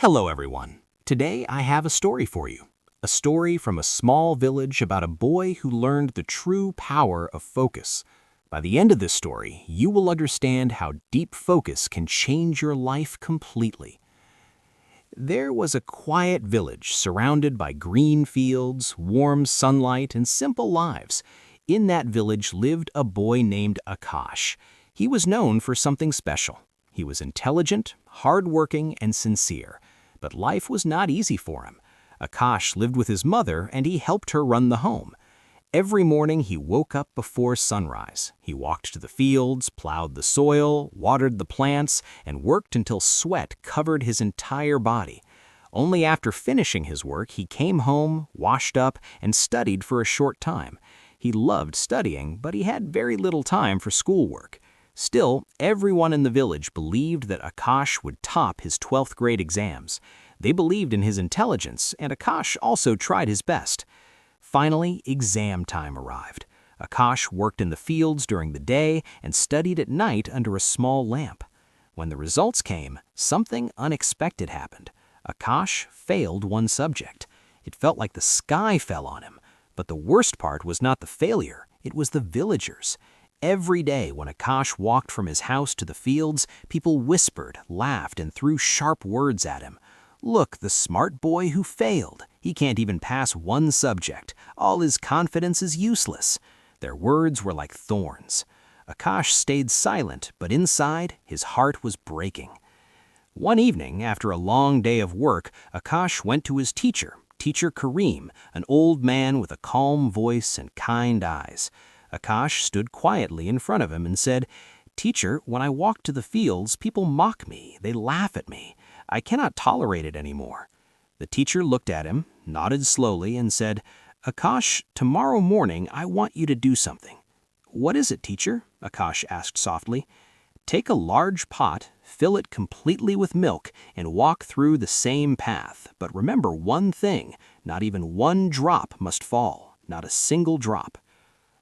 Hello, everyone. Today I have a story for you. A story from a small village about a boy who learned the true power of focus. By the end of this story, you will understand how deep focus can change your life completely. There was a quiet village surrounded by green fields, warm sunlight, and simple lives. In that village lived a boy named Akash. He was known for something special. He was intelligent, hardworking, and sincere. But life was not easy for him. Akash lived with his mother, and he helped her run the home. Every morning he woke up before sunrise. He walked to the fields, plowed the soil, watered the plants, and worked until sweat covered his entire body. Only after finishing his work, he came home, washed up, and studied for a short time. He loved studying, but he had very little time for schoolwork. Still, everyone in the village believed that Akash would top his 12th grade exams. They believed in his intelligence, and Akash also tried his best. Finally, exam time arrived. Akash worked in the fields during the day and studied at night under a small lamp. When the results came, something unexpected happened. Akash failed one subject. It felt like the sky fell on him. But the worst part was not the failure, it was the villagers. Every day when Akash walked from his house to the fields, people whispered, laughed, and threw sharp words at him. "Look, the smart boy who failed. He can't even pass one subject. All his confidence is useless." Their words were like thorns. Akash stayed silent, but inside, his heart was breaking. One evening, after a long day of work, Akash went to his teacher, Teacher Kareem, an old man with a calm voice and kind eyes. Akash stood quietly in front of him and said, "Teacher, when I walk to the fields, people mock me. They laugh at me. I cannot tolerate it anymore." The teacher looked at him, nodded slowly, and said, "Akash, tomorrow morning I want you to do something." "What is it, teacher?" Akash asked softly. "Take a large pot, fill it completely with milk, and walk through the same path. But remember one thing, not even one drop must fall, not a single drop."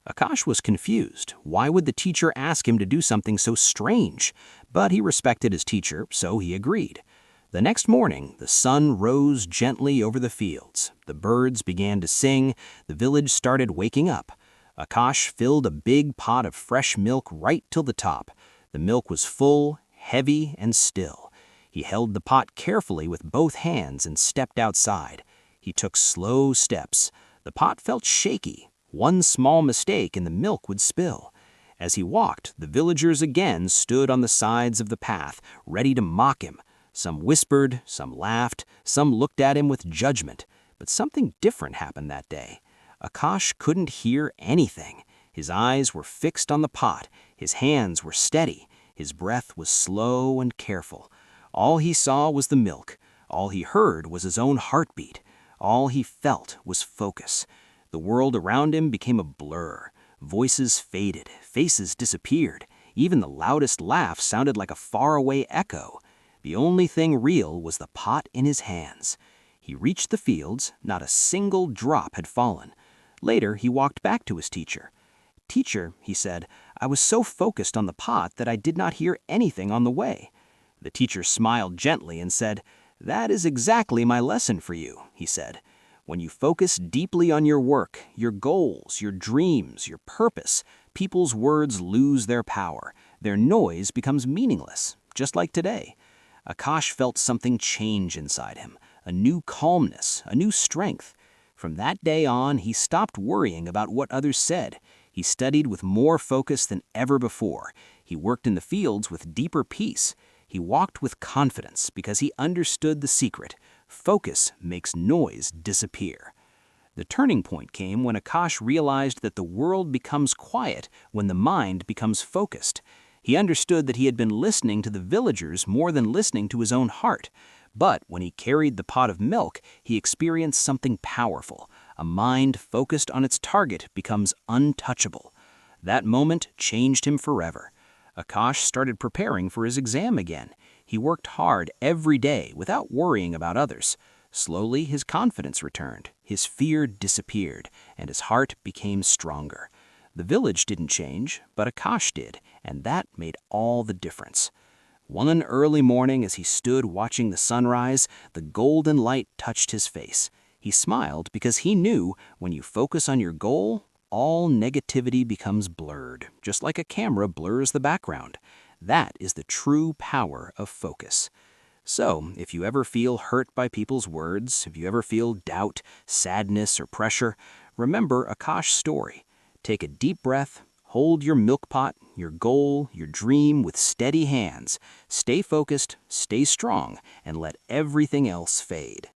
Akash was confused. Why would the teacher ask him to do something so strange? But he respected his teacher, so he agreed. The next morning, the sun rose gently over the fields. The birds began to sing. The village started waking up. Akash filled a big pot of fresh milk right till the top. The milk was full, heavy, and still. He held the pot carefully with both hands and stepped outside. He took slow steps. The pot felt shaky. One small mistake and the milk would spill. As he walked, the villagers again stood on the sides of the path, ready to mock him. Some whispered, some laughed, some looked at him with judgment. But something different happened that day. Akash couldn't hear anything. His eyes were fixed on the pot. His hands were steady. His breath was slow and careful. All he saw was the milk. All he heard was his own heartbeat. All he felt was focus. The world around him became a blur. Voices faded, faces disappeared. Even the loudest laugh sounded like a faraway echo. The only thing real was the pot in his hands. He reached the fields. Not a single drop had fallen. Later, he walked back to his teacher. "Teacher," he said, "I was so focused on the pot that I did not hear anything on the way." The teacher smiled gently and said, "That is exactly my lesson for you," he said. "When you focus deeply on your work, your goals, your dreams, your purpose, people's words lose their power. Their noise becomes meaningless, just like today." Akash felt something change inside him, a new calmness, a new strength. From that day on, he stopped worrying about what others said. He studied with more focus than ever before. He worked in the fields with deeper peace. He walked with confidence because he understood the secret. Focus makes noise disappear. The turning point came when Akash realized that the world becomes quiet when the mind becomes focused. He understood that he had been listening to the villagers more than listening to his own heart. But when he carried the pot of milk, he experienced something powerful. A mind focused on its target becomes untouchable. That moment changed him forever. Akash started preparing for his exam again. He worked hard every day without worrying about others. Slowly, his confidence returned, his fear disappeared, and his heart became stronger. The village didn't change, but Akash did, and that made all the difference. One early morning, as he stood watching the sunrise, the golden light touched his face. He smiled because he knew when you focus on your goal, all negativity becomes blurred, just like a camera blurs the background. That is the true power of focus. So, if you ever feel hurt by people's words, if you ever feel doubt, sadness, or pressure, remember Akash's story. Take a deep breath, hold your milk pot, your goal, your dream with steady hands. Stay focused, stay strong, and let everything else fade.